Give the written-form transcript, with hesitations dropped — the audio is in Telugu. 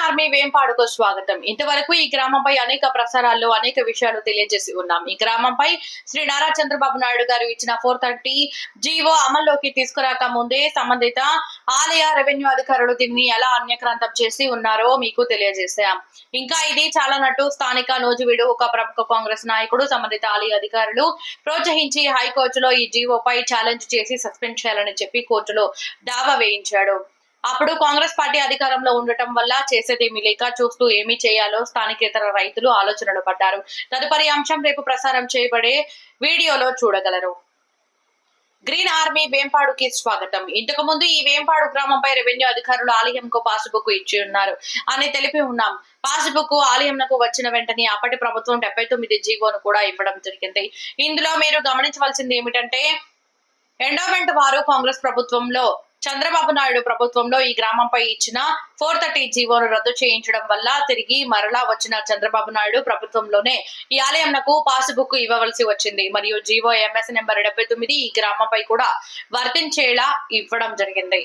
ఆర్మీ వేంపాడుకు స్వాగతం. ఇంతవరకు ఈ గ్రామంపై అనేక ప్రసారాల్లో అనేక విషయాలు తెలియజేసి ఉన్నాం. ఈ గ్రామంపై శ్రీ నారా చంద్రబాబు నాయుడు గారు ఇచ్చిన 430 జీవో అమల్లోకి తీసుకురాక ముందే సంబంధిత ఆలయ రెవెన్యూ అధికారులు దీన్ని ఎలా అన్యక్రాంతం చేసి ఉన్నారో మీకు తెలియజేశాం. ఇంకా ఇది చాలానట్టు స్థానిక నూజివీడు ఒక ప్రముఖ కాంగ్రెస్ నాయకుడు సంబంధిత ఆలయ అధికారులు ప్రోత్సహించి హైకోర్టులో ఈ జీవోపై ఛాలెంజ్ చేసి సస్పెండ్ చేయాలని చెప్పి కోర్టులో దావా వేయించాడు. అప్పుడు కాంగ్రెస్ పార్టీ అధికారంలో ఉండటం వల్ల చేసేదేమీ లేక చూస్తూ ఏమీ చేయాలో స్థానికేతర రైతులు ఆలోచనలు పడ్డారు. తదుపరి అంశం రేపు ప్రసారం చేయబడే వీడియోలో చూడగలరు. గ్రీన్ ఆర్మీ వేంపాడుకి స్వాగతం. ఇంతకు ముందు ఈ వేంపాడు గ్రామంపై రెవెన్యూ అధికారులు ఆలయంకు పాస్బుక్ ఇచ్చి ఉన్నారు అని తెలిపి ఉన్నాం. పాస్బుక్ ఆలయంకు వచ్చిన వెంటనే అప్పటి ప్రభుత్వం 79 జీవోను కూడా ఇవ్వడం జరిగింది. ఇందులో మీరు గమనించవలసింది ఏమిటంటే ఎండోమెంట్ వారు కాంగ్రెస్ ప్రభుత్వంలో చంద్రబాబు నాయుడు ప్రభుత్వంలో ఈ గ్రామంపై ఇచ్చిన 430 జీవోను రద్దు చేయించడం వల్ల తిరిగి మరలా వచ్చిన చంద్రబాబు నాయుడు ప్రభుత్వంలోనే ఈ ఆలయంకు పాస్బుక్ ఇవ్వవలసి వచ్చింది. మరియు జీవో ఎంఎస్ నెంబర్ 79 ఈ గ్రామంపై కూడా వర్తించేలా ఇవ్వడం జరిగింది.